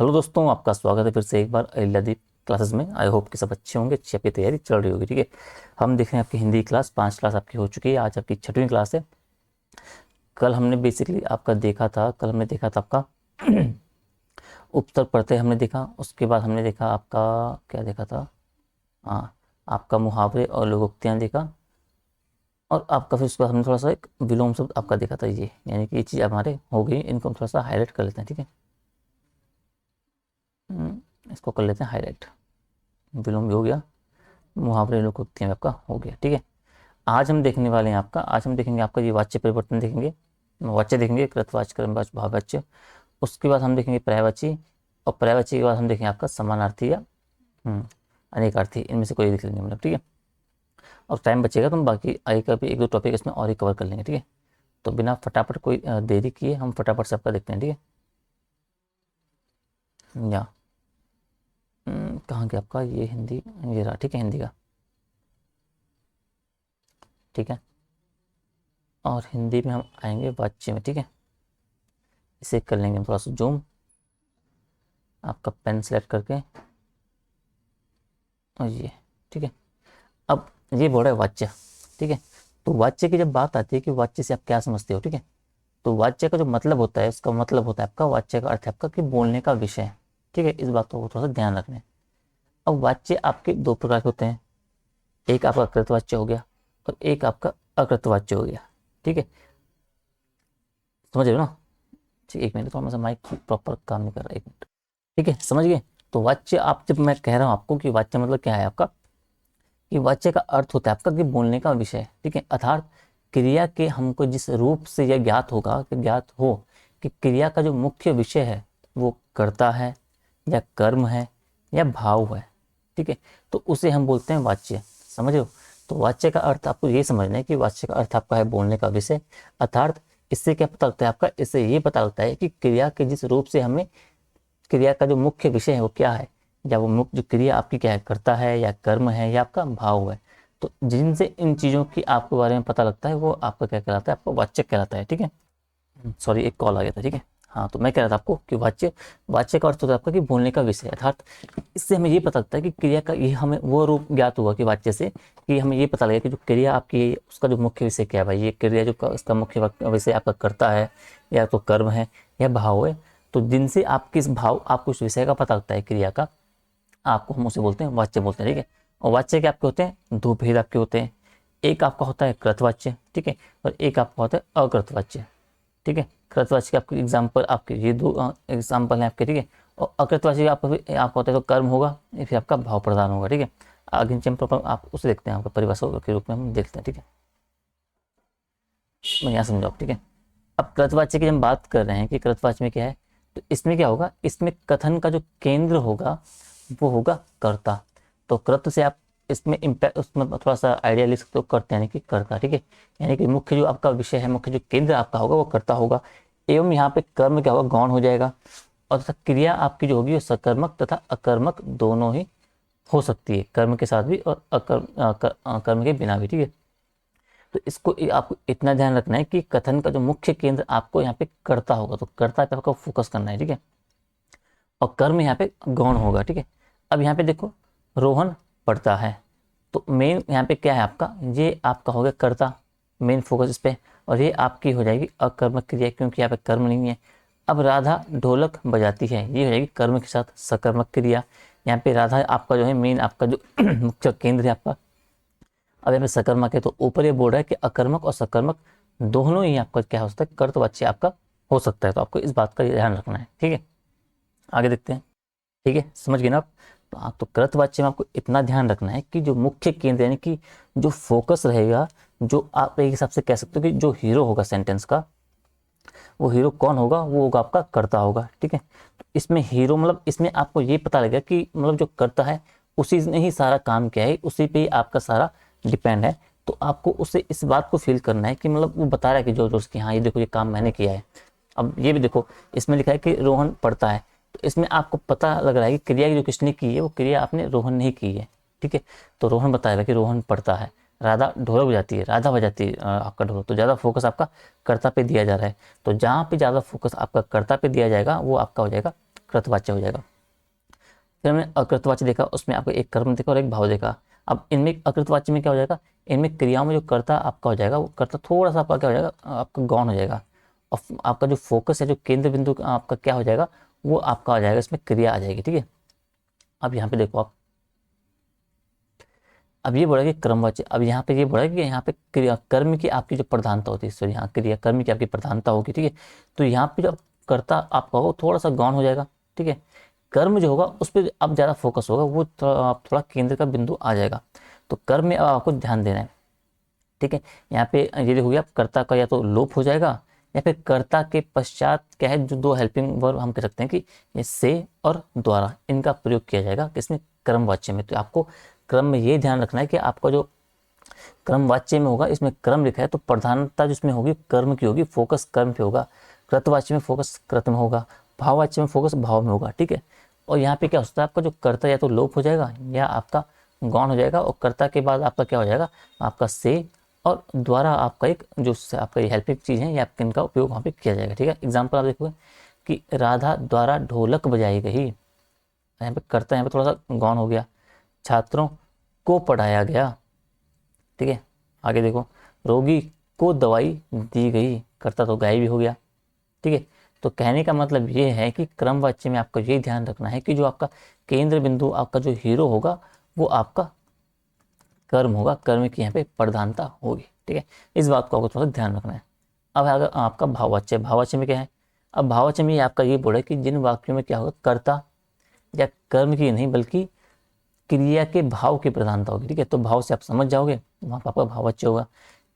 Hello दोस्तों, आपका स्वागत है फिर से एक बार अहिल्यादीप क्लासेस में। आई होप कि सब अच्छे होंगे, अच्छी आपकी तैयारी चल रही होगी। ठीक है, हम देख रहे हैं आपकी हिंदी क्लास 5 क्लास आपकी हो चुकी है। आज आपकी 6वीं क्लास है। कल हमने बेसिकली आपका देखा था, कल हमने देखा था आपका उपसर्ग पढ़ते हमने देखा। उसके बाद हमने देखा आपका क्या देखा था, हाँ, आपका मुहावरे और लोकोक्तियाँ देखा। और आपका फिर उसके बाद हमने थोड़ा सा एक विलोम शब्द आपका देखा था ये, यानी कि ये चीज़ हमारे हो गई। इनको हम थोड़ा सा हाईलाइट कर लेते हैं। ठीक है, इसको कर लेते हैं हाईलाइट। विलोम भी हो गया, मुहावरे लोकोक्तियाँ भी आपका हो गया। ठीक है, आज हम देखने वाले हैं आपका, आज हम देखेंगे आपका ये वाच्य परिवर्तन देखेंगे। वाच्य देखेंगे, कृतवाच्य, कर्मवाच्य, भाववाच्य। उसके बाद हम देखेंगे पर्यायवाची, और पर्यायवाची के बाद हम देखेंगे आपका समानार्थी या अनेकार्थी। इनमें से कोई देख लेंगे मतलब। ठीक है, और टाइम बचेगा तो हम बाकी आगे का भी एक दो टॉपिक इसमें और ही कवर कर लेंगे। ठीक है, तो बिना फटाफट कोई देरी किए हम फटाफट से आपका देखते हैं। ठीक है, या कहाँ गया आपका ये हिंदी, ये रहा। ठीक है, हिंदी का। ठीक है, और हिंदी में हम आएंगे वाच्य में। ठीक है, इसे कर लेंगे हम थोड़ा सा जूम, आपका पेन सेलेक्ट करके, और ये। ठीक है, अब ये बोल रहा है वाच्य। ठीक है, तो वाच्य की जब बात आती है कि वाच्य से आप क्या समझते हो। ठीक है, तो वाच्य का जो मतलब होता है, इसका मतलब होता है आपका, वाच्य का अर्थ है आपका कि बोलने का विषय। ठीक है, इस बात को थोड़ा सा ध्यान रखना है। अब वाच्य आपके दो प्रकार के होते हैं, एक आपका कृतवाच्य हो गया और एक आपका अकृतवाच्य हो गया। ठीक है, समझ रहे हो ना। ठीक, एक मिनट, थोड़ा सा माइक प्रॉपर काम नहीं कर रहा, एक मिनट। ठीक है, समझ गए। तो वाच्य, आप जब मैं कह रहा हूँ आपको कि वाच्य मतलब क्या है आपका, कि वाच्य का अर्थ होता है आपका कि बोलने का विषय। ठीक है, अर्थात क्रिया के हमको जिस रूप से यह ज्ञात होगा, कि ज्ञात हो कि क्रिया का जो मुख्य विषय है वो कर्ता है या कर्म है या भाव है। ठीक है, तो उसे हम बोलते हैं वाच्य। समझ रहे हो। तो वाच्य का अर्थ आपको ये समझना है कि वाच्य का अर्थ आपका है बोलने का विषय। अर्थात इससे क्या पता लगता है आपका, इससे ये पता लगता है कि क्रिया के जिस रूप से हमें, क्रिया का जो मुख्य विषय है वो क्या है, या वो मुख्य जो क्रिया आपकी क्या है, कर्ता है या कर्म है या आपका भाव है। तो जिनसे इन चीज़ों की आपके बारे में पता लगता है वो आपका क्या कहलाता है, आपका वाच्य कहलाता है। ठीक है, सॉरी एक कॉल आ गया था। ठीक है, हाँ, तो मैं कह रहा था आपको कि वाच्य, वाच्य का अर्थ होता है आपका कि बोलने का विषय। अर्थात इससे हमें ये पता लगता है कि क्रिया का ये हमें वो रूप ज्ञात हुआ कि वाच्य से, कि हमें ये पता लगे कि जो क्रिया आपकी है उसका जो मुख्य विषय क्या है। भाई ये क्रिया जो इसका मुख्य विषय आपका कर्ता है या तो कर्म है या भाव है। तो जिनसे आप किस भाव, आपको उस विषय का पता लगता है क्रिया का, आपको हम उसे बोलते हैं वाच्य बोलते हैं। ठीक है, और वाच्य के आपके होते हैं दो भेद आपके होते हैं। एक आपका होता है कृतवाच्य, ठीक है, और एक आपका होता है अकृतवाच्य। ठीक है, कृतवाच्य के आपके एग्जाम्पल, आपके ये दो एग्जाम्पल हैं आपके। ठीक है, और अकृतवाच्य आपका भी आपका होता है तो कर्म होगा या फिर आपका भाव प्रदान होगा। ठीक है, आगे चैप्टर आप उसे देखते हैं, आपका परिभाषा के रूप में हम देखते हैं। ठीक है, मैं यहाँ समझाओ। ठीक है, अब कृतवाच्य की हम बात कर रहे हैं कि कृतवाच्य में क्या है, तो इसमें क्या होगा, इसमें कथन का जो केंद्र होगा वो होगा कर्ता। तो कृत से आप इसमें इम्पैक्ट, उसमें थोड़ा सा आइडिया ले सकते हो, कर्ता यानी कि कर्ता। ठीक है, यानी कि मुख्य जो आपका विषय है, मुख्य जो केंद्र आपका होगा वो कर्ता होगा। एवं यहाँ पे कर्म क्या होगा, गौण हो जाएगा। और तथा क्रिया आपकी जो होगी वो सकर्मक तथा अकर्मक दोनों ही हो सकती है, कर्म के साथ भी और कर्म के बिना भी। ठीक है, तो इसको आपको इतना ध्यान रखना है कि कथन का जो मुख्य केंद्र आपको यहाँ पे कर्ता होगा, तो कर्ता पे आपको फोकस करना है। ठीक है, और कर्म यहाँ पे गौण होगा। ठीक है, अब यहाँ पे देखो, रोहन पढ़ता है, तो मेन यहाँ पे क्या है आपका, ये आपका हो गया कर्ता, मेन फोकस इस पे, और ये आपकी हो जाएगी अकर्मक क्रिया क्योंकि यहाँ पे कर्म नहीं है। अब राधा ढोलक बजाती है, ये हो जाएगी कर्म के साथ सकर्मक क्रिया। यहाँ पे राधा आपका जो है मेन आपका जो मुख्य केंद्र है आपका। अब यहाँ पे सकर्मक है, तो ऊपर ये बोल रहा है कि अकर्मक और सकर्मक दोनों ही आपका क्या हो सकता है, कर्तवाच्य आपका हो सकता है। तो आपको इस बात का ध्यान रखना है। ठीक है, आगे देखते हैं। ठीक है, समझ गए ना आप। तो आप तो कृतवाच्य में आपको इतना ध्यान रखना है कि जो मुख्य केंद्र यानी कि जो फोकस रहेगा, जो आप एक हिसाब से कह सकते हो कि जो हीरो होगा सेंटेंस का, वो हीरो कौन होगा, वो होगा आपका कर्ता होगा। ठीक है, तो इसमें हीरो मतलब इसमें आपको ये पता लगेगा कि मतलब जो कर्ता है उसी ने ही सारा काम किया है, उसी पे ही आपका सारा डिपेंड है। तो आपको उससे इस बात को फील करना है कि मतलब वो बता रहा है कि जो जो उसकी, हाँ ये देखो ये काम मैंने किया है। अब ये भी देखो, इसमें लिखा है कि रोहन पढ़ता है, तो इसमें आपको पता लग रहा है कि क्रिया जो किसने की है वो क्रिया आपने रोहन ने ही की है। ठीक है, तो रोहन बताएगा कि रोहन पढ़ता है। राधा ढोलक बजाती है, राधा बजाती है आपका ढोलक, तो ज़्यादा फोकस आपका कर्ता पे दिया जा रहा है। तो जहाँ पे ज़्यादा फोकस आपका कर्ता पे दिया जाएगा वो आपका हो जाएगा कृतवाच्य हो जाएगा। फिर हमने अकृतवाच्य देखा, उसमें आपको एक कर्म देखा और एक भाव देखा। अब इनमें अकृतवाच्य में क्या हो जाएगा, इनमें क्रियाओं में जो कर्ता आपका हो जाएगा, वो कर्ता थोड़ा सा आपका क्या हो जाएगा, आपका गौण हो जाएगा। और आपका जो फोकस है, जो केंद्र बिंदु आपका क्या हो जाएगा, वो आपका आ जाएगा, इसमें क्रिया आ जाएगी। ठीक है, अब यहाँ पे देखो आप, अब ये बोला कि क्रमवाच्य, अब यहाँ पे ये बोला कि यहाँ पे क्रिया कर्म की आपकी जो प्रधानता होती है, सॉरी यहाँ क्रिया कर्म की आपकी प्रधानता होगी। ठीक है, तो यहाँ पे जो कर्ता आपका होगा थोड़ा सा गौण हो जाएगा। ठीक है, कर्म जो होगा उस पर आप ज़्यादा फोकस होगा, वो आप थोड़ा केंद्र का बिंदु आ जाएगा। तो कर्म में अब आपको ध्यान देना है। ठीक है, यहाँ पे ये हो गया, कर्ता का या तो लोप हो जाएगा, या फिर कर्ता के पश्चात क्या है, जो दो हेल्पिंग वर्ब हम कह सकते हैं कि ये से और द्वारा, इनका प्रयोग किया जाएगा किसमें, क्रमवाच्य में। तो आपको क्रम में ये ध्यान रखना है कि आपका जो क्रम वाच्य में होगा, इसमें क्रम लिखा है तो प्रधानता जिसमें होगी कर्म की होगी, फोकस कर्म पे होगा। कृतवाच्य में फोकस कृत में होगा, भाववाच्य में फोकस भाव में होगा। ठीक है, और यहाँ पे क्या होता है, आपका जो कर्ता या तो लोप हो जाएगा या आपका गौण हो जाएगा, और कर्ता के बाद आपका क्या हो जाएगा, आपका से और द्वारा आपका एक जो आपका हेल्पिंग चीज़ है, या इनका उपयोग वहाँ पे किया जाएगा। ठीक है, एग्जाम्पल आप देखोगे कि राधा द्वारा ढोलक बजाई गई, यहाँ पे कर्ता यहाँ पे थोड़ा सा गौण हो गया, छात्रों को पढ़ाया गया। ठीक है, आगे देखो, रोगी को दवाई दी गई, कर्ता तो गायब भी हो गया। ठीक है, तो कहने का मतलब ये है कि क्रमवाच्य में आपको ये ध्यान रखना है कि जो आपका केंद्र बिंदु, आपका जो हीरो होगा, वो आपका कर्म होगा, कर्म की यहाँ पे प्रधानता होगी। ठीक है, इस बात को आपको थोड़ा सा ध्यान रखना है। अब अगर आपका भाववाच्य, भाववाच्य में क्या है, अब भाववाच्य में आपका ये बोला कि जिन वाक्यों में क्या होगा, कर्ता या कर्म की नहीं बल्कि क्रिया के भाव की प्रधानता होगी। ठीक है, तो भाव से आप समझ जाओगे, वहाँ पर आपका भाववाच्य होगा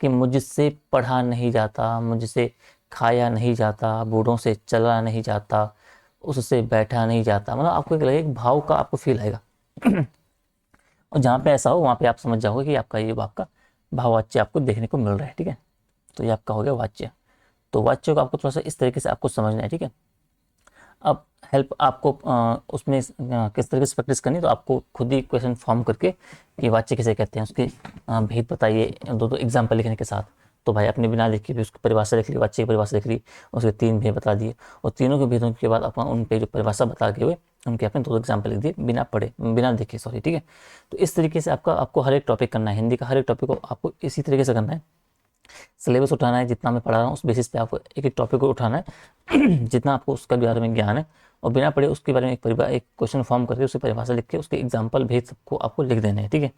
कि मुझसे पढ़ा नहीं जाता, मुझसे खाया नहीं जाता, बूढ़ों से चला नहीं जाता, उससे बैठा नहीं जाता, मतलब आपको एक लगेगा, एक भाव का आपको फील आएगा। और जहाँ पे ऐसा हो वहाँ पे आप समझ जाओगे कि आपका ये आपका भाववाच्य आपको देखने को मिल रहा है। ठीक है, तो ये आपका हो गया वाच्य। तो वाच्य को आपको थोड़ा सा इस तरीके से आपको समझना है। ठीक है, अब हेल्प आपको उसमें किस तरीके से प्रैक्टिस करनी है, तो आपको खुद ही क्वेश्चन फॉर्म करके कि वाच्य किसे कहते हैं उसके भेद बताइए, दो दो एग्जाम्पल लिखने के साथ। तो भाई अपने बिना लिखी भी उसकी परिभाषा लिख ली, वाच्य की परिभाषा लिख ली, उसके तीन भेद बता दिए, और तीनों के भेदों के बाद अपना उन पे जो परिभाषा बता के हुए उनके अपने दो एग्जाम्पल लिख दिए, बिना पढ़े बिना देखे, सॉरी। ठीक है, तो इस तरीके से आपको हर एक टॉपिक करना है, हिंदी का हर एक टॉपिक को आपको इसी तरीके से करना है। सिलेबस उठाना है, जितना मैं पढ़ा रहा हूँ उस बेसिस पे आपको एक एक टॉपिक को उठाना है जितना आपको उसका बारे में ज्ञान है, और बिना पढ़े उसके बारे में एक क्वेश्चन फॉर्म करके उसकी परिभाषा लिख के उसके एग्जाम्पल भेज सबको आपको लिख देने हैं। ठीक है,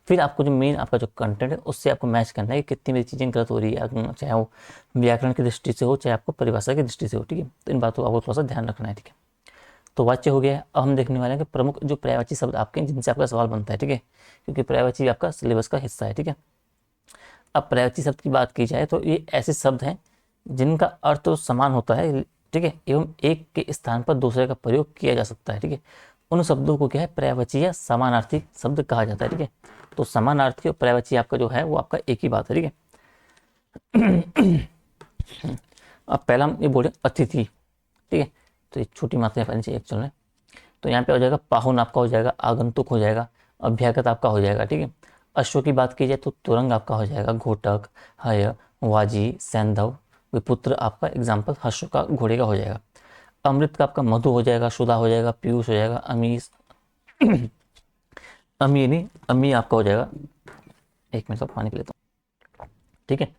फिर आपको जो मेन आपका जो कंटेंट है उससे आपको मैच करना है कि कितनी मेरी चीज़ें गलत हो रही है, चाहे वो व्याकरण की दृष्टि से हो, चाहे आपको परिभाषा की दृष्टि से हो। ठीक है, तो इन बातों को आपको थोड़ा सा ध्यान रखना है। ठीक है, तो वाच्य हो गया है। अब हम देखने वाले हैं कि प्रमुख जो पर्यायवाची शब्द आपके जिनसे आपका सवाल बनता है। ठीक है, क्योंकि पर्यायवाची आपका सिलेबस का हिस्सा है। ठीक है, अब पर्यायवाची शब्द की बात की जाए तो ये ऐसे शब्द हैं जिनका अर्थ तो समान होता है, ठीक है, एवं एक के स्थान पर दूसरे का प्रयोग किया जा सकता है। ठीक है, उन शब्दों को क्या है, पर्यायवाची या समानार्थी शब्द कहा जाता है। ठीक है, तो समानार्थी और पर्यायवाची आपका जो है वो आपका एक ही बात है। ठीक है, अब पहला हम ये बोले अतिथि। ठीक है, तो एक छोटी मात्रा पहले चाहिए एक्चुअल में, तो यहाँ पे हो जाएगा पाहुन आपका हो जाएगा, आगंतुक हो जाएगा, अभ्यागत आपका हो जाएगा। ठीक है, अश्व की बात की जाए तो तुरंग आपका हो जाएगा, घोटक, हय, वाजी, सैंधव, विपुत्र आपका एग्जाम्पल अश्व का घोड़े का हो जाएगा। अमृत का आपका मधु हो जाएगा, सुधा हो जाएगा, पीयूष हो जाएगा, अमीस अमी नहीं अमी आपका हो जाएगा। एक मिनट पानी पी लेता हूँ। ठीक है,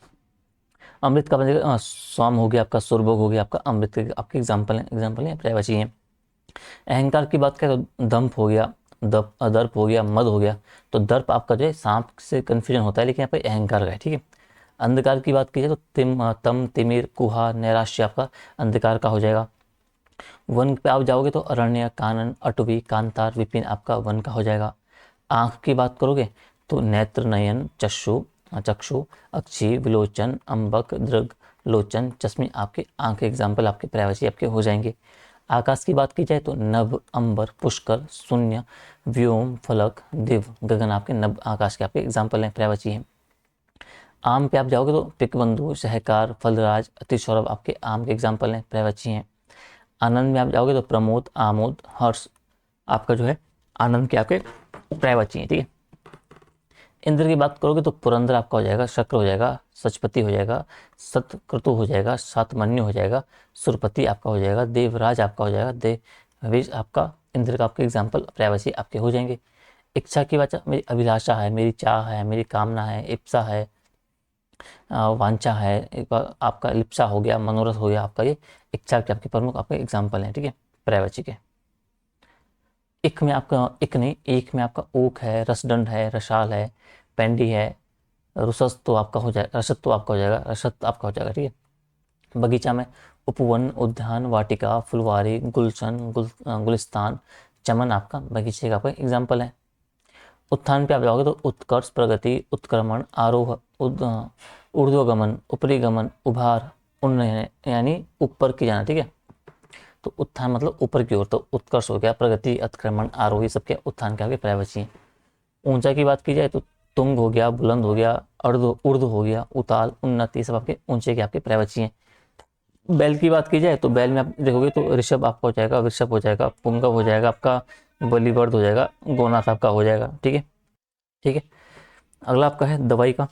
अमृत का बनेगा सोम हो गया आपका, सुरभोग हो गया आपका, अमृत के आपके एग्जाम्पल है पर्यायवाची है। अहंकार की बात करें तो दंभ हो गया, दर्प हो गया, मद हो गया। तो दर्प आपका जो है सांप से कन्फ्यूजन होता है, लेकिन यहाँ पे अहंकार का है। ठीक है, अंधकार की बात की जाए तो तम, तिमिर, कुहा, नैराश्य आपका अंधकार का हो जाएगा। वन पे आप जाओगे तो अरण्य, कानन, अटवी, कांतार, विपिन आपका वन का हो जाएगा। आँख की बात करोगे तो नेत्र, नयन, चक्षु, अक्षी, विलोचन, अंबक, दृग, लोचन, चश्मी आपके आँख एग्जाम्पल आपके पर्यायवाची आपके हो जाएंगे। आकाश की बात की जाए तो नभ, अंबर, पुष्कर, शून्य, व्योम, फलक, दिव, गगन आपके नभ आकाश के आपके एग्जाम्पल हैं, पर्यायवाची हैं। आम पे आप जाओगे तो पिकबंधु, सहकार, फलराज, अतिसौरभ आपके आम के एग्जाम्पल हैं, पर्यायवाची हैं। आनंद में आप जाओगे तो प्रमोद, आमोद, हर्ष आपका जो है आनंद के आपके पर्यायवाची हैं। ठीक है, इंद्र की बात करोगे तो पुरंदर आपका हो जाएगा, शक्र हो जाएगा, सचपति हो जाएगा, सतक्रतु हो जाएगा, सातमन्यु हो जाएगा, सुरपति आपका हो जाएगा, देवराज आपका हो जाएगा, विश आपका, इंद्र का आपके एग्जाम्पल पर्यायवाची आपके हो जाएंगे। इच्छा की वाचा मेरी अभिलाषा है, मेरी चाह है, मेरी कामना है, इप्सा है, वांछा है, एक बार आपका लिप्सा हो गया, मनोरथ हो गया आपका, ये इच्छा के आपके प्रमुख आपके एग्जाम्पल हैं, ठीक है, पर्यायवाची के। इक में आपका, इक नहीं, एक में आपका ऊक है, रसदंड है, रसाल है, पेंडी है, रुसस तो आपका हो जाएगा, रसत तो आपका हो जाएगा, रसत आपका हो जाएगा, ठीक है। बगीचा में उपवन, उद्यान, वाटिका, फुलवारी, गुलशन, गुलिस्तान, चमन आपका बगीचे का आपका एग्जाम्पल है। उत्थान पे आप जाओगे तो उत्कर्ष, प्रगति, उत्क्रमण, आरोह, ऊर्ध्वगमन, ऊपरी गमन, उभार, उन्नयन, यानी ऊपर की जाना, ठीक है। तो उत्थान मतलब ऊपर की ओर, तो उत्कर्ष हो गया, प्रगति, उत्क्रमण, आरोह, ये सबके उत्थान के आगे पर्यायवाची हैं। ऊंचा की बात की जाए तो तुंग हो गया, बुलंद हो गया, अर्ध ऊर्ध्व हो गया, उताल, उन्नति, ये सब आपके ऊंचे के आपके पर्यायवाची हैं। बैल की बात की जाए तो बैल में आप देखोगे तो ऋषभ आपका हो जाएगा, वृषभ हो जाएगा, पुंगव हो जाएगा आपका, बलिवर्ध हो जाएगा, गोनाथ आपका हो जाएगा, ठीक है, ठीक है। अगला आपका है दवाई का।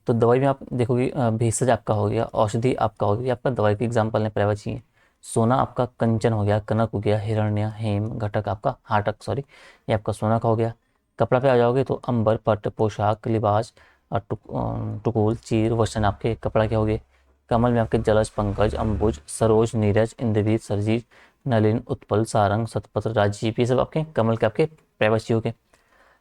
तो दवाई में आप देखोगे भेषज आपका हो गया, औषधि आपका हो गया, आपका दवाई के एग्जाम्पल है पर्यायवाची है। सोना आपका कंचन हो गया, कनक हो गया, हिरण्य, हेम, घटक आपका हाटक, सॉरी, ये आपका सोना का हो गया। कपड़ा पे आ जाओगे तो अंबर, पट, पोशाक, लिबास, टुकुल, चीर, वसन आपके कपड़ा के हो गए। कमल में आपके जलज, पंकज, अंबुज, सरोज, नीरज, इंद्रजीत, सरजीत, नलिन, उत्पल, सारंग, सतपत्र, राजीव, ये सब आपके कमल के आपके पर्यायवाची हो गए।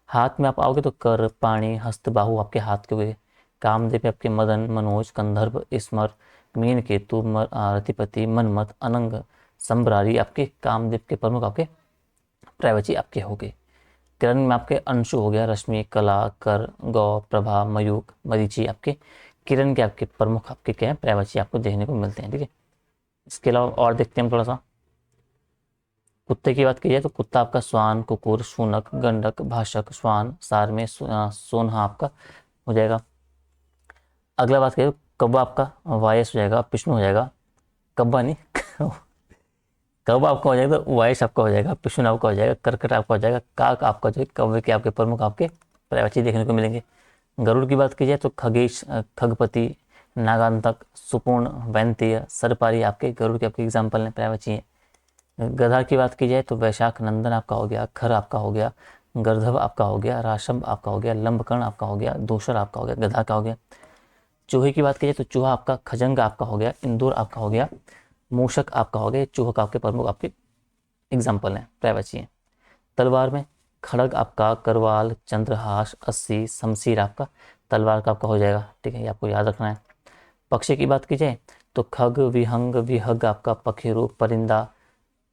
हाथ में आप आओगे तो कर, पाणी, हस्त, बाहु आपके हाथ के हो गए। कामदेव पे आपके मदन, मनोज, कंधर्व, स्मर, मीन केतु, रतिपति, मनमत, अनंग, संभ्रारी आपके कामदेव के प्रमुख आपके पर्यायवाची आपके हो गए। किरण में आपके अंशु हो गया, रश्मि, कला, कर, गौ, प्रभा, मयूख, मरीचि आपके किरण के आपके प्रमुख आपके क्या है पर्यायवाची आपको देखने को मिलते हैं, ठीक है। इसके अलावा और देखते हैं हम थोड़ा सा। कुत्ते की बात की जाए तो कुत्ता आपका स्वान, कुकुर, शूनक, गंडक, भाषक, श्वान, सार में सोनहा आपका हो जाएगा। अगला बात करें कौवा आपका वायस हो जाएगा, विष्णु हो जाएगा, कब्बा नहीं कौवा आपका हो जाएगा तो वायस आपका हो जाएगा, विष्णु आपका हो जाएगा, कर्कट आपका हो जाएगा, काक आपका जो है कौवे के आपके प्रमुख आपके पर्यायवाची देखने को मिलेंगे। गरुड़ की बात की जाए तो खगेश, खगपति, नागांतक, सुपूर्ण, वैंतीय, सरपारी आपके गरुड़ के आपके एग्जाम्पल हैं, पर्यायवाची हैं। गधा की बात की जाए तो वैशाख नंदन आपका हो गया, खर आपका हो गया, गर्धव आपका हो गया, राशम आपका हो गया, लंबकर्ण आपका हो गया, दूसर आपका हो गया, गधा का हो गया। चूहे की बात की जाए तो चूहा आपका खजंग आपका हो गया, इंदौर आपका हो गया, मूषक आपका हो गया, चूहा का आपके प्रमुख आपके एग्जाम्पल हैं, पर्यायवाची हैं। तलवार में खड़ग आपका, करवाल, चंद्रहास, अस्सी, शमशीर आपका तलवार का आपका हो जाएगा, ठीक है, ये आपको याद रखना है। पक्षी की बात की जाए तो खग, विहंग, विहग आपका पखेरु, परिंदा,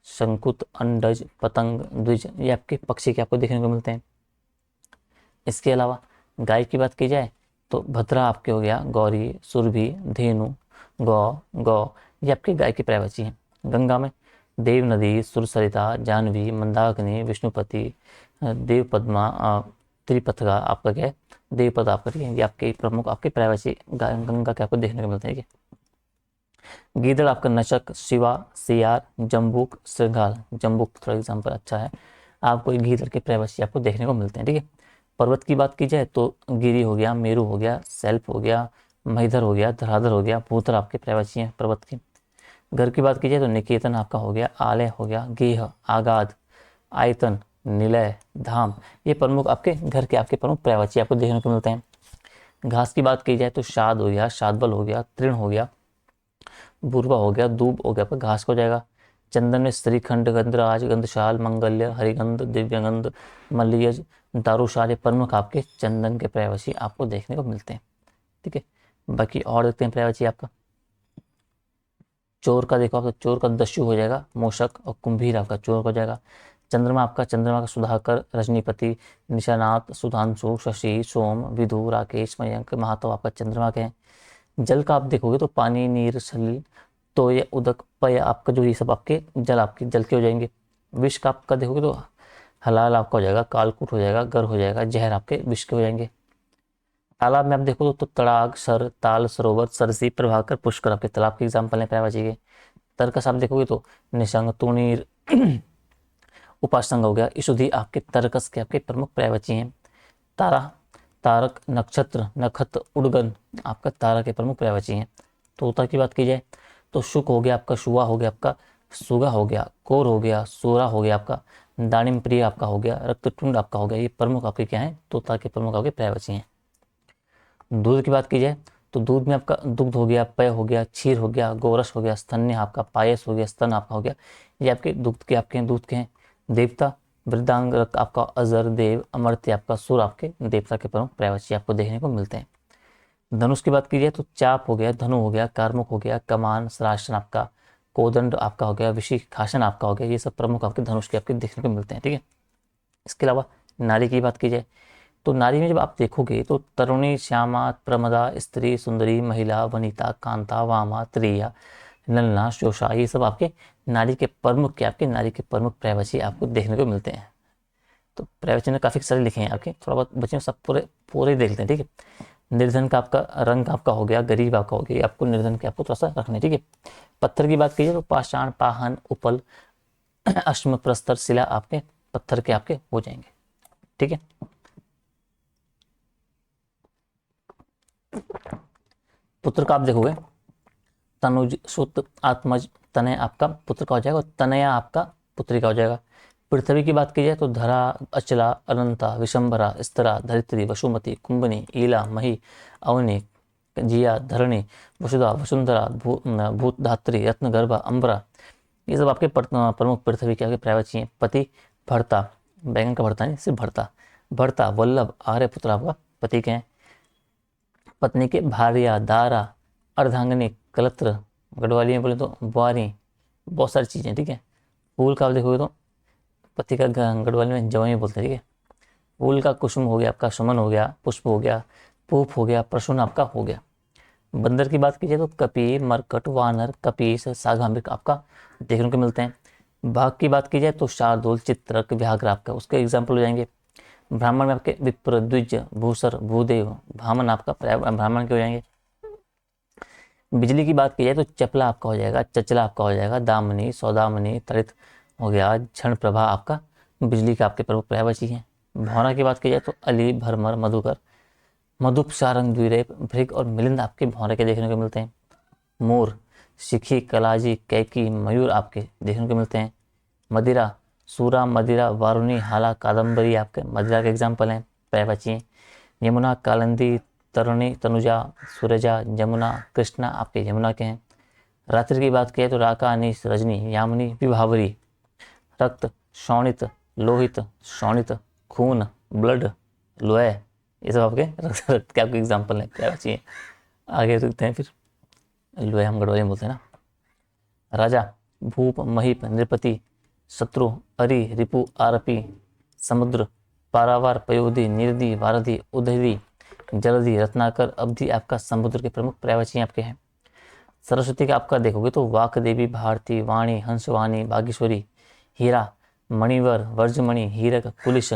शंकुत, अंडज, पतंग, द्विज, ये आपके पक्षी के आपको देखने को मिलते हैं। इसके अलावा गाय की बात की जाए तो भद्रा आपके हो गया, गौरी, सुरभि, धेनु, गौ, गौ, ये आपके गाय की पर्यायवाची हैं। गंगा में देव नदी, सुरसरिता, जाह्नवी, मंदाकिनी, विष्णुपति, देव पद्मा, त्रिपथगा आपका क्या है, देवपद आपका, ठीक है, ये आपके प्रमुख आपके पर्यायवाची गंगा के आपको देखने को मिलते हैं, ठीक है। गीदड़ आपका नचक, शिवा, सियार, जम्बूक, श्रृंगाल, जम्बूक थोड़ा एग्जाम्पल अच्छा है, आपको गीदड़ के पर्यायवाची आपको देखने को मिलते हैं, ठीक है। पर्वत की बात की जाए तो गिरी हो गया, मेरू हो गया, सेल्फ हो गया, महिधर हो गया, धराधर हो गया, भूतर आपके पर्यायवाची हैं पर्वत की। घर की बात की जाए तो निकेतन आपका हो गया, आलय हो गया, गेह, आगाध, आयतन, निलय, धाम, ये प्रमुख आपके घर के आपके प्रमुख पर्यायवाची आपको देखने को मिलते हैं। घास की बात की जाए तो शाद हो गया, शादबल हो गया, तृण हो गया, बुरवा हो गया, दूब हो गया, आपका घास को जाएगा। चंदन में श्रीखंड, गंधराज, गंधशाल, मंगल्य, हरिगंध, दिव्यगंध, मल्लियज, दारूशाल, ये प्रमुख आपके चंदन के पर्यायवाची आपको देखने को मिलते हैं, ठीक है। बाकी और देखते हैं पर्यायवाची आपका। चोर का देखो आप तो चोर का दस्यु हो जाएगा, मूषक, और कुंभीर आपका चोर हो जाएगा। चंद्रमा का सुधाकर, रजनीपति, निशानाथ, सुधांशु, शशि, सोम, विधु, राकेश, मयंक, महातो आपका चंद्रमा के हैं। जल का आप देखोगे तो पानी, नीर, सलिल, तो ये उदक, पय आपका जो ये सब आपके जल आपके जल के हो जाएंगे। विष का आपका देखोगे तो हलाल आपका हो जाएगा, कालकूट हो जाएगा, गर हो जाएगा, जहर आपके विष के हो जाएंगे। तालाब में आप देखो तो तड़ाग, सर, ताल, सरोवर, सरसी, प्रभाकर, पुष्कर आपके तालाब के एग्जाम्पल हैं पर्यायवाची के। तर्कस आप देखोगे तो निशंग, तुणीर, उपासंग हो गया, ईशुधि आपके तर्कस के आपके प्रमुख पर्यायवाची हैं। तारा, तारक, नक्षत्र, नखत, उड़गन आपका तारा के प्रमुख पर्यायवाची हैं। तोता की बात की जाए तो शुक हो गया आपका, शुआ हो गया आपका, सुगा हो गया, कोर हो गया, सोरा हो गया आपका, दानिम प्रिय आपका हो गया, रक्तटुंड आपका हो गया। ये प्रमुख आपके क्या है, तोता के प्रमुख आपके पर्यायवाची हैं। दूध की बात की जाए तो दूध में आपका दुग्ध हो गया, पेय हो गया, क्षीर हो गया, गोरस हो गया, स्तन्य आपका, पायस हो गया, स्तन आपका हो गया। ये आपके दुग्ध के आपके हैं, दूध के हैं। देवता वृद्धांग आपका, अजर, देव, अमर्त्य आपका, सुर आपके देवता के प्रमुख पर्यायवाची आपको देखने को मिलते हैं। धनुष की बात की जाए तो चाप हो गया, धनु हो गया, कार्मुक हो गया, कमान, सरासन आपका, कोदंड आपका हो गया, विशिखासन आपका हो गया। ये सब प्रमुख आपके धनुष के आपके देखने को मिलते हैं, ठीक है। इसके अलावा नारी की बात की जाए तो नारी में जब आप देखोगे तो तरुणी, श्यामा, प्रमदा, स्त्री, सुंदरी, महिला, वनिता, कांता, वामा, त्रिया, ललना, शोषा, ये सब आपके नारी के प्रमुख के आपके नारी के प्रमुख पर्यायवाची आपको देखने को मिलते हैं। तो पर्यायवाची ने काफी सारे लिखे हैं आपके, थोड़ा बहुत बच्चे सब पूरे पूरे देख लेते हैं, ठीक है। निर्धन का आपका रंग आपका हो गया, गरीब आपका हो गया, आपको निर्धन के आपको थोड़ा सा रखना है, ठीक है। पत्थर की बात कीजिए तो पाषाण, पाहन, उपल, अश्म, प्रस्तर, शिला आपके पत्थर के आपके हो जाएंगे, ठीक है। पुत्र का आप देखोगे तनुज, सुत, आत्मज, तनय आपका पुत्र का हो जाएगा, और तनया आपका पुत्री का हो जाएगा। पृथ्वी की बात की जाए तो धरा, अचला, अनंता, विशंभरा, स्तरा, धरित्री, वसुमती, कुंभनी, ईला, मही, अवनी, जिया, धरणी, वसुधा, वसुंधरा, भूतधात्री, रत्नगर्भा, अंबरा, ये सब आपके प्रमुख पृथ्वी के आपके पर्यायवाची हैं। पति भर्ता, बैंगन का भर्ता नहीं, सिर्फ भर्ता, भर्ता, वल्लभ, आर्यपुत्र आपका पति के हैं। पत्नी के भार्या, दारा, अर्धांगिनी, कलत्र, गढ़वाली में बोले तो बुआरी, बहुत सारी चीजें, ठीक है। फूल का आप देखोगे तो पति का गढ़वाली में जवाई बोलते हैं, ठीक है। फूल का कुसुम हो गया आपका, सुमन हो गया, पुष्प हो गया, पूप हो गया, प्रसून आपका हो गया। बंदर की बात कीजिए तो कपि, मरकट, वानर, कपीस, साघांबिक आपका देखने को मिलते हैं। बाघ की बात की जाए तो शार्दूल, चित्रक, व्याघ्र आपका उसके एग्जाम्पल हो जाएंगे। ब्राह्मण में आपके विप्र, द्विज, भूसर, भूदेव, भामन आपका ब्राह्मण के हो जाएंगे। बिजली की बात की जाए तो चपला आपका हो जाएगा, चचला आपका हो जाएगा, दामनी, सौदामनी, तड़ित हो गया, क्षण प्रभा आपका बिजली का आपके प्रमुख पर्यायवाची हैं। भौरा की बात की जाए तो अली, भरमर, मधुकर, मधुप, सारंग, द्विरेप, भृग और मिलिंद आपके भौरे के देखने को मिलते हैं। मोर, शिखी, कलाजी, कैकी, मयूर आपके देखने को मिलते हैं। मदिरा, सूरा, मदिरा, वारुणी, हाला, कादम्बरी आपके मदिरा के एग्जाम्पल हैं, पर्यायवाची हैं। यमुना, कालिंदी, तरुणी, तनुजा, सूरजा, जमुना, कृष्णा आपके यमुना के हैं। रात्रि की बात करें तो राका, अनीस, रजनी, यामिनी, विभावरी, रक्त, शोणित, लोहित, शोणित, खून, ब्लड, लोहे, ये सब आपके रक्त के आपके एग्जाम्पल हैं, पर्यायवाची हैं। आगे देखते हैं फिर, लोहे हम गढ़वाली में बोलते हैं ना। राजा, भूप, महीप, नृपति, शत्रु, अरि, रिपु, आरपी, समुद्र, पारावार, पयोधि, निर्दि, वारधि, उदयधि, जलधि, रत्नाकर, अवधि आपका समुद्र के प्रमुख पर्यायवाची आपके हैं। सरस्वती का आपका देखोगे तो वाक देवी, भारती, वाणी, हंसवाणी, बागेश्वरी, हीरा, मणिवर, वर्जमणि, हीरक, कुलिश,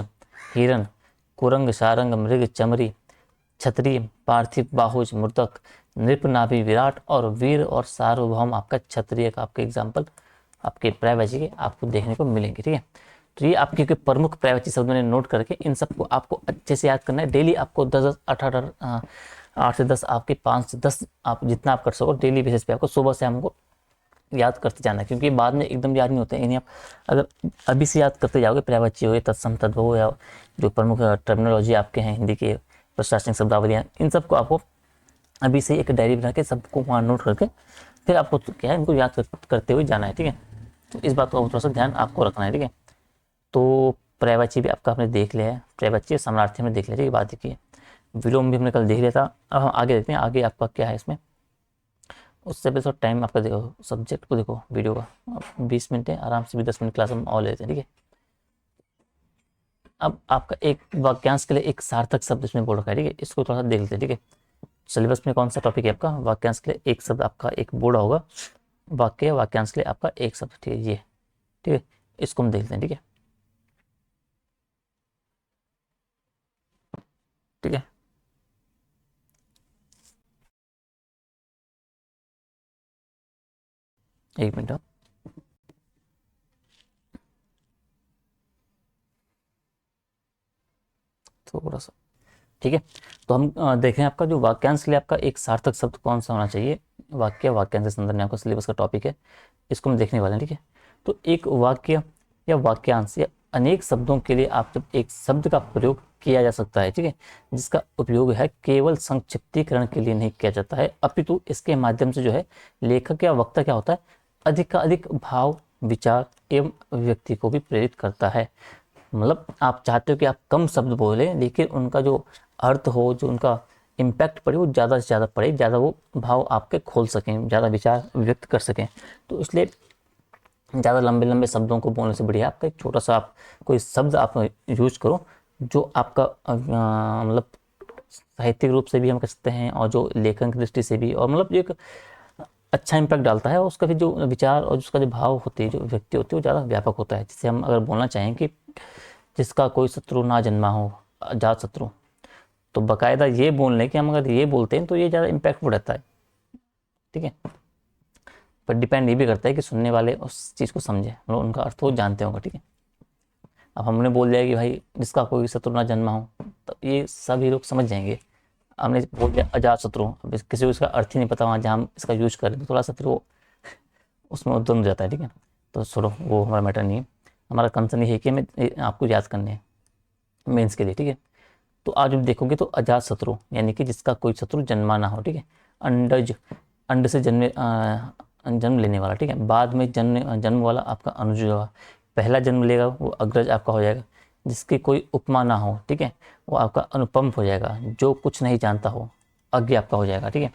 हिरण, कुरंग, सारंग, मृग, चमरी, क्षत्रिय, पार्थिव, बाहुज, मृतक, नृप, नाभि, विराट और वीर और सार्वभौम आपका क्षत्रिय का आपके एग्जाम्पल आपके पर्यायवाची के आपको देखने को मिलेंगे, ठीक है। तो ये आपके प्रमुख पर्यायवाची शब्द मैंने नोट करके इन सबको आपको अच्छे से याद करना है। डेली आपको 10-10, 18, 8 से 10, आपके 5 से 10, आप जितना आप कर सको डेली बेसिस पे आपको सुबह से हमको याद करते जाना है, क्योंकि बाद में एकदम याद नहीं होते हैं। इन्हें आप अगर अभी से याद करते जाओगे, पर्यायवाची हो, तत्सम, तद्भव या जो प्रमुख टर्मिनोलॉजी आपके हैं हिंदी के, प्रशासनिक शब्दावलियाँ, इन सबको आपको अभी से एक डायरी बना के सबको वहाँ नोट करके फिर आपको क्या है इनको याद करते हुए जाना है, ठीक है। तो इस बात को थोड़ा सा ध्यान आपको रखना है, ठीक है। तो पर्यायवाची भी आपका आपने देख लिया है, पर्यायवाची समानार्थी में देख लिया, ठीक है, बात देखिए। विलोम भी हमने कल देख लिया था। अब हम आगे देखते हैं, आगे आपका क्या है इसमें। उससे पहले थोड़ा टाइम आपका देखो, सब्जेक्ट को देखो, वीडियो का 20 मिनट है, आराम से भी 10 मिनट क्लास हम और लेते हैं, ठीक है। अब आपका एक वाक्यांश के लिए एक सार्थक शब्द इसमें बोल रखा है, ठीक है, इसको थोड़ा सा देख लेते हैं, ठीक है। सिलेबस में कौन सा टॉपिक है आपका, वाक्यांश के लिए एक शब्द आपका एक बोर्ड होगा, वाक्य वाक्यांश के लिए आपका एक शब्द, ठीक है, ये, ठीक है, इसको हम देखते हैं, ठीक है, ठीक है। एक मिनट, थोड़ा सा, ठीक है। तो हम देखें आपका जो वाक्यांश के लिए आपका एक सार्थक शब्द कौन सा होना चाहिए। वाक्यांश के संदर्भ में आपका सिलेबस का टॉपिक है, इसको हम देखने वाले हैं। ठीक है, तो एक वाक्य या वाक्यांश या अनेक शब्दों के लिए आप जब एक शब्द का प्रयोग किया जा सकता है, ठीक है, जिसका उपयोग है केवल संक्षिप्तीकरण के लिए नहीं किया जाता है, अपितु इसके माध्यम से जो है लेखक या वक्ता क्या होता है, अधिक का अधिक भाव, विचार एवं अभिव्यक्ति को भी प्रेरित करता है। मतलब आप चाहते हो कि आप कम शब्द बोलें लेकिन उनका जो अर्थ हो, जो उनका इम्पैक्ट पड़े, वो ज़्यादा से ज़्यादा पड़े, ज़्यादा वो भाव आपके खोल सकें, ज़्यादा विचार व्यक्त कर सकें। तो इसलिए ज़्यादा लंबे लंबे शब्दों को बोलने से बढ़िया आपका एक छोटा सा आप कोई शब्द आप यूज करो जो आपका मतलब साहित्यिक रूप से भी हम कह सकते हैं और जो लेखन की दृष्टि से भी, और मतलब जो एक अच्छा इम्पैक्ट डालता है, और उसका भी जो विचार और उसका जो भाव होते हैं, जो व्यक्ति होते हैं, वो ज़्यादा व्यापक होता है। जिससे हम अगर बोलना चाहें कि जिसका कोई शत्रु ना जन्मा हो, अजात शत्रु, तो बाकायदा ये बोल लें कि हम अगर ये बोलते हैं तो ये ज़्यादा इम्पैक्टफुल रहता है। ठीक है, पर डिपेंड ये भी करता है कि सुनने वाले उस चीज़ को समझे, मतलब उनका अर्थ वो जानते होंगे। ठीक है, अब हमने बोल दिया कि भाई जिसका कोई शत्रु ना जन्मा हो, तो ये सभी लोग समझ जाएंगे। हमने बोल दिया अजात शत्रु, अब किसी को इसका अर्थ ही नहीं पता, वहाँ जहाँ हम इसका यूज करें तो थोड़ा सा फिर वो उसमें उद्यम हो जाता है। ठीक है, तो छोड़ो, वो हमारा मैटर नहीं है। हमारा कंसर्न ये है कि हमें आपको याद करने हैं मेंस के लिए। ठीक है, तो आज जब देखोगे तो अजात शत्रु यानी कि जिसका कोई शत्रु जन्मा ना हो। ठीक है, अंडज, अंड से जन्म लेने वाला। ठीक है, बाद में जन्म वाला आपका अनुज होगा, पहला जन्म लेगा वो अग्रज आपका हो जाएगा। जिसकी कोई उपमा ना हो, ठीक है, वो आपका अनुपम हो जाएगा। जो कुछ नहीं जानता हो, अज्ञ आपका हो जाएगा। ठीक है,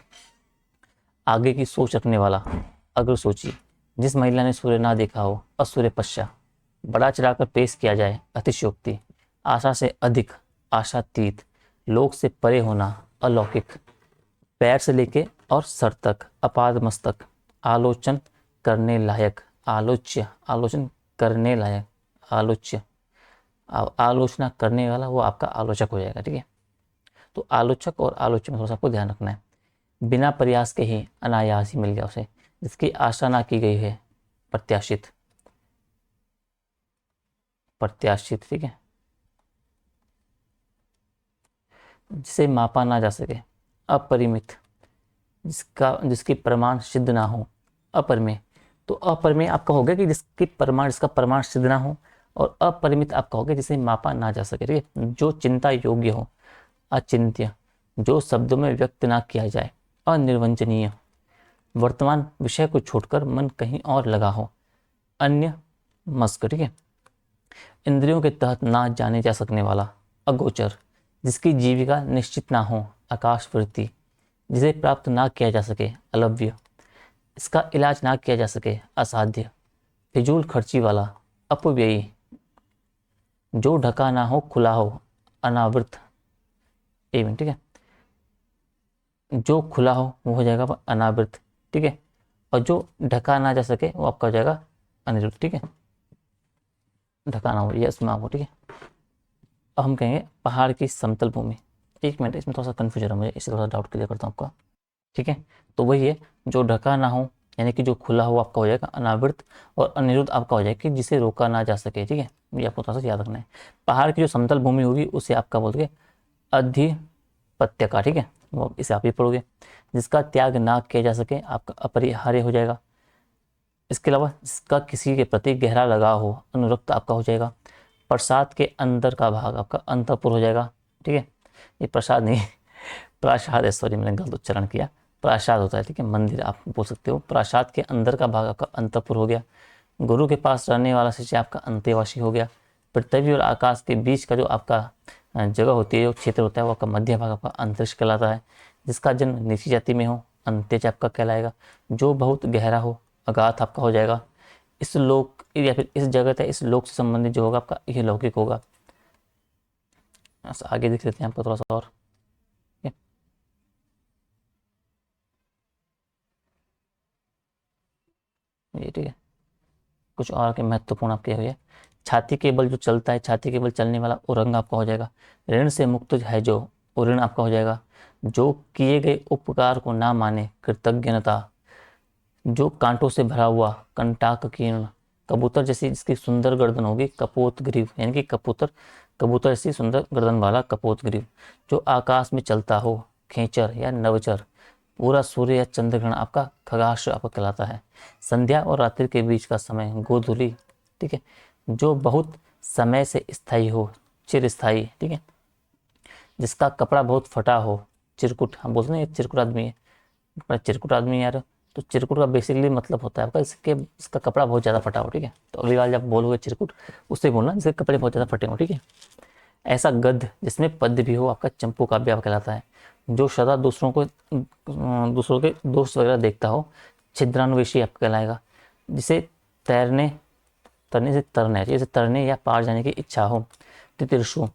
आगे की सोच रखने वाला, अग्र सोची। जिस महिला ने सूर्य ना देखा हो, असूर्य पश्चा। बड़ा चढ़ाकर पेश किया जाए, अतिशयोक्ति। आशा से अधिक, आशातीत। लोक से परे होना, अलौकिक। पैर से लेके और सर तक, अपाद मस्तक। आलोचन करने लायक, आलोच्य, आलोचन करने लायक, आलोच्य। आलोचना करने वाला वो आपका आलोचक हो जाएगा। ठीक है, तो आलोचक और आलोच्य में थोड़ा सा आपको ध्यान रखना है। बिना प्रयास के ही अनायास ही मिल गया उसे, जिसकी आशा ना की गई है, प्रत्याशित, प्रत्याशित। ठीक है, जिसे मापा ना जा सके, अपरिमित। जिसकी प्रमाण सिद्ध ना हो, अपरिमेय। तो अपरिमेय आपका हो गया कि जिसका प्रमाण सिद्ध ना हो, और अपरिमित आपका हो गया जिसे मापा ना जा सके। ठीक है, जो चिंता योग्य हो, अचिंत्य। जो शब्दों में व्यक्त ना किया जाए, अनिर्वचनीय। वर्तमान विषय को छोड़कर मन कहीं और लगा हो, अन्य मस्क। ठीक है, इंद्रियों के तहत ना जाने जा सकने वाला, अगोचर। जिसकी जीविका निश्चित ना हो, आकाशवृत्ति। जिसे प्राप्त ना किया जा सके, अलव्य। इसका इलाज ना किया जा सके, असाध्य। फिजूल खर्ची वाला, अपव्ययी। जो ढका ना हो, खुला हो, अनावृत एवं। ठीक है, जो खुला हो वो हो जाएगा अनावृत। ठीक है, और जो ढका ना जा सके वो आपका हो जाएगा अनिरुद्ध। ठीक है, ढका ना हो, ये इसमें आपको। ठीक है, अब हम कहेंगे पहाड़ की समतल भूमि। एक मिनट, इसमें थोड़ा सा कन्फ्यूजन है मुझे, इसे थोड़ा सा डाउट क्लियर करता हूँ आपका। ठीक है, तो वही है, जो ढका ना हो यानी कि जो खुला हो आपका हो जाएगा अनावृत, और अनिरुद्ध आपका हो जाएगा कि जिसे रोका ना जा सके। ठीक है, ये आपको थोड़ा सा याद रखना है। पहाड़ की जो समतल भूमि होगी उसे आपका बोलते अधिपत्य का। ठीक है, वो इसे आप ही पढ़ोगे। जिसका त्याग ना किया जा सके, आपका अपरिहार्य हो जाएगा। इसके अलावा जिसका किसी के प्रति गहरा लगाव हो, अनुरक्त आपका हो जाएगा। प्रसाद के अंदर का भाग आपका अंतःपुर हो जाएगा। ठीक है, ये प्रसाद नहीं, प्रासाद है, सॉरी मैंने गलत उच्चारण किया। प्रासाद होता है, ठीक है, मंदिर आप बोल सकते हो। प्रासाद के अंदर का भाग आपका अंतःपुर हो गया। गुरु के पास रहने वाला शिष्य आपका अंतेवासी हो गया। पृथ्वी और आकाश के बीच का जो आपका जगह होती है, जो क्षेत्र होता है, वो आपका मध्य भाग आपका अंतरिक्ष कहलाता है। जिसका जन्म नीची जाति में हो, अंत्यज आपका कहलाएगा। जो बहुत गहरा हो, अगाध आपका हो जाएगा। इस लोक या फिर इस जगत है, इस लोक से संबंधित जो होगा आपका यह लौकिक होगा। आगे देख लेते हैं आपको थोड़ा सा और। ये ठीक है, कुछ और के महत्वपूर्ण आपके हुए। छाती के बल जो चलता है, छाती के बल चलने वाला उरंग आपका हो जाएगा। ऋण से मुक्त है जो, उऋण आपका हो जाएगा। जो किए गए उपकार को ना माने, कृतज्ञता। जो कांटों से भरा हुआ, कंटाक कीर्ण। कबूतर जैसी जिसकी सुंदर गर्दन होगी, कपोत ग्रीव यानी कि कबूतर कबूतर सी सुंदर गर्दन वाला कपोतग्रीव, जो आकाश में चलता हो, खेचर या नवचर, पूरा सूर्य या चंद्रग्रहण आपका खगाश आपका कहलाता है। संध्या और रात्रि के बीच का समय गोधूली, ठीक है, जो बहुत समय से स्थायी हो, चिरस्थायी, ठीक है, जिसका कपड़ा बहुत फटा हो, चिरकुट, हम बोलते हैं ये चिरकुट आदमी है, बड़ा चिरकुट आदमी यार, तो चिरकुट का बेसिकली मतलब होता है आपका इसका कपड़ा बहुत ज़्यादा फटा हो, ठीक है। तो अगली बार जब बोलोगे चिरकुट, उससे बोलना जिसके कपड़े बहुत ज़्यादा फटे हो, ठीक है। ऐसा गद्य जिसमें पद्य भी हो, आपका चंपू काव्य आपका कहलाता है। जो सदा दूसरों के दोस्त वगैरह देखता हो, छिद्रान्वेषी आपका कहलाएगा। जिसे तैरने तरने से तरना है, जैसे तरने या पार जाने की इच्छा हो। तितिर्षु,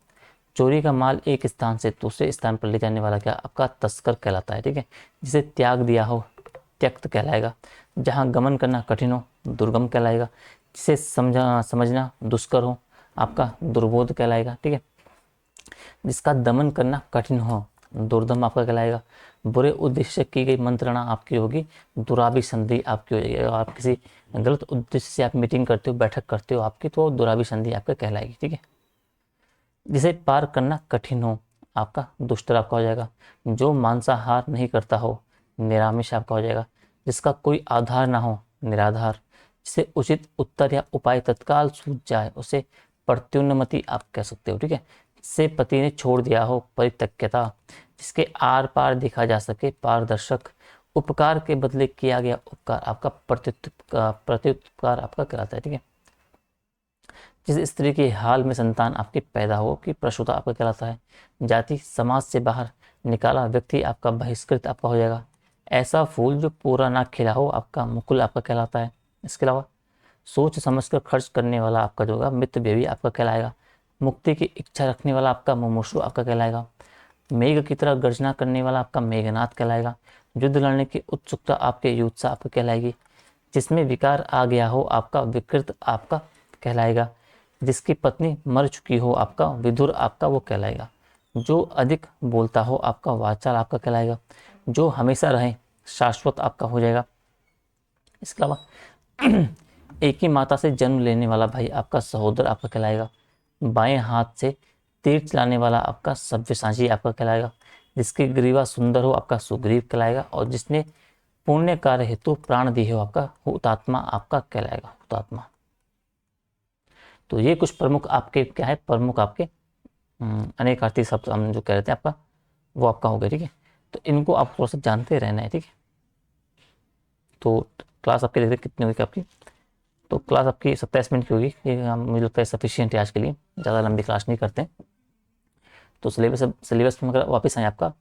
चोरी का माल एक स्थान से दूसरे स्थान पर ले जाने वाला क्या आपका तस्कर कहलाता है, ठीक है। जिसे त्याग दिया हो, त्यक्त कहलाएगा। जहाँ गमन करना कठिन हो, दुर्गम कहलाएगा। जिसे समझना दुष्कर हो, आपका दुर्बोध कहलाएगा, ठीक है। जिसका दमन करना कठिन हो, दुर्दम आपका कहलाएगा। बुरे उद्देश्य की गई मंत्रणा आपकी होगी, दुराभिसंधि आपकी हो जाएगी। अगर आप किसी गलत उद्देश्य से आप मीटिंग करते हो, बैठक करते हो आपकी, तो दुराभिसंधि आपका कहलाएगी, ठीक है। जिसे पार करना कठिन हो, आपका दुष्टर आपका हो जाएगा। जो मांसाहार नहीं करता हो, निरामिष आपका हो जाएगा। जिसका कोई आधार ना हो, निराधार। जिसे उचित उत्तर या उपाय तत्काल सूझ जाए, उसे प्रत्युन्नति आप कह सकते हो, ठीक है। जिससे पति ने छोड़ दिया हो, परित्यक्यता। जिसके आर पार देखा जा सके, पारदर्शक। उपकार के बदले किया गया उपकार आपका प्रत्युपकार आपका कहलाता है, ठीक है। जिस स्त्री के हाल में संतान आपके पैदा हो कि प्रसूता आपका कहलाता है। जाति समाज से बाहर निकाला व्यक्ति आपका बहिष्कृत आपका हो जाएगा। ऐसा फूल जो पूरा ना खिला हो, आपका मुकुल आपका कहलाता है। इसके अलावा सोच समझकर खर्च करने वाला आपका जो होगा मित्र भी आपका कहलाएगा। मुक्ति की इच्छा रखने वाला आपका मुमुक्षु आपका कहलाएगा। मेघ की तरह गर्जना करने वाला आपका मेघनाथ कहलाएगा। युद्ध लड़ने की उत्सुकता आपके युत्सा आपका कहलाएगी। जिसमें विकार आ गया हो, आपका विकृत आपका कहलाएगा। जिसकी पत्नी मर चुकी हो, आपका विधुर आपका वो कहलाएगा। जो अधिक बोलता हो, आपका वाचाल आपका कहलाएगा। जो हमेशा रहे, शाश्वत आपका हो जाएगा। इसके अलावा एक ही माता से जन्म लेने वाला भाई आपका सहोदर आपका कहलाएगा। बाएं हाथ से तीर चलाने वाला आपका सव्यसाची आपका कहलाएगा। जिसकी ग्रीवा सुंदर हो, आपका सुग्रीव कहलाएगा। और जिसने पुण्य कार्य हेतु प्राण दिए हो, आपका हुतात्मा आपका कहलाएगा, हुतात्मा। तो ये कुछ प्रमुख आपके क्या है, प्रमुख आपके अनेकार्थी शब्द हम जो कह रहे थे आपका, वो आपका हो गया, ठीक है। तो इनको आप थोड़ा सा जानते रहना है, ठीक है। तो क्लास आपके देखते कितनी होगी आपकी, तो क्लास आपकी 27 मिनट की होगी, ये मुझे लगता है सफिशियंट है आज के लिए, ज़्यादा लंबी क्लास नहीं करते। तो सिलेबस में अगर वापस आए आपका,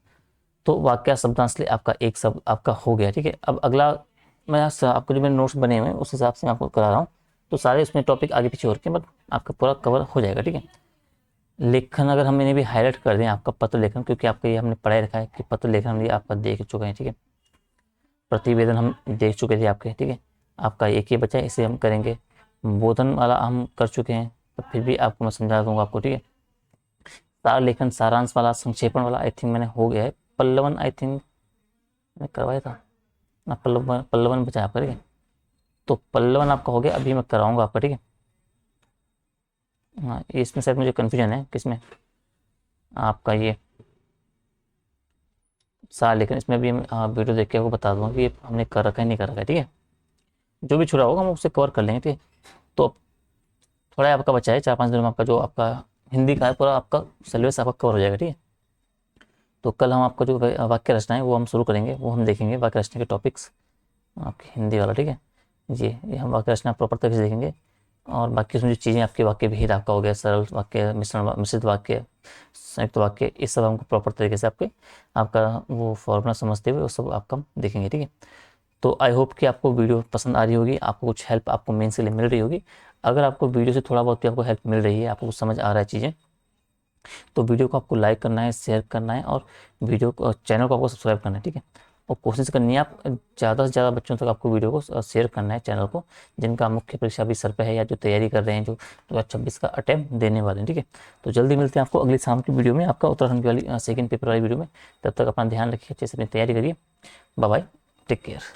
तो वाक्य शब्दांश आपका एक शब्द आपका हो गया, ठीक है। अब अगला मैं आपको जो मेरे नोट्स बने हुए हैं उस हिसाब से मैं आपको करा रहा हूँ, तो सारे उसमें टॉपिक आगे पीछे हो रखे हैं, बट आपका पूरा कवर हो जाएगा, ठीक है। लेखन अगर हमने भी हाईलाइट कर दें आपका पत्र लेखन, क्योंकि आपका ये हमने पढ़ाई रखा है कि पत्र लेखन हम ये आपका देख चुके हैं, ठीक है। प्रतिवेदन हम देख चुके थे आपके, ठीक है। आपका एक ही बचा है, इसे हम करेंगे। बोधन वाला हम कर चुके हैं, तो फिर भी आपको मैं समझा दूंगा आपको, ठीक है। सार लेखन, सारांश वाला, संक्षेपण वाला आई थिंक मैंने हो गया है। पल्लवन आई थिंक मैंने करवाया था ना, पल्लवन बचा आपका, ठीक है। तो पल्लवन आपका हो गया, अभी मैं कराऊंगा आपका, ठीक है। हाँ, इसमें शायद मुझे कन्फ्यूजन है किसमें, आपका ये सार लेखन, इसमें भी हम वीडियो देख के आपको बता दूंगा कि ये हमने कर रखा है नहीं कर रखा है, ठीक है। जो भी छुड़ा होगा हम उससे कवर कर लेंगे, ठीक है। तो थोड़ा आपका बचा है, 4-5 दिन में आपका जो आपका हिंदी का है पूरा आपका सिलेबस आपका कवर हो जाएगा, ठीक है। तो कल हम आपका जो वाक्य रचना है वो हम शुरू करेंगे, वो हम देखेंगे वाक्य रचना के टॉपिक्स आपकी हिंदी वाला, ठीक है जी। ये हम वाक्य रचना प्रॉपर तरीके से देखेंगे, और बाकी उसमें जो चीज़ें आपके वाक्य भेद आपका हो गया, सरल वाक्य, मिश्रित वाक्य, संयुक्त वाक्य, ये सब हमको प्रॉपर तरीके से आपका वो फॉर्मूला समझते हुए वो सब आपका हम देखेंगे, ठीक है। तो आई होप कि आपको वीडियो पसंद आ रही होगी, आपको कुछ हेल्प आपको मेंस के लिए मिल रही होगी। अगर आपको वीडियो से थोड़ा बहुत भी आपको हेल्प मिल रही है, आपको कुछ समझ आ रहा है चीज़ें, तो वीडियो को आपको लाइक करना है, शेयर करना है, और वीडियो को चैनल को आपको सब्सक्राइब करना है, ठीक है। और कोशिश करनी है आप ज़्यादा से ज़्यादा बच्चों तक आपको वीडियो को शेयर करना है, चैनल को, जिनका मुख्य परीक्षा भी सर पे है या जो तैयारी कर रहे हैं, जो 2026 का अटेम्प्ट देने वाले हैं, ठीक है। तो जल्दी मिलते हैं आपको अगली शाम की वीडियो में, आपका उत्तराखंड वाली सेकंड पेपर वाली वीडियो में। तब तक अपना ध्यान रखिए, अच्छे से अपनी तैयारी करिए। Bye bye, take care.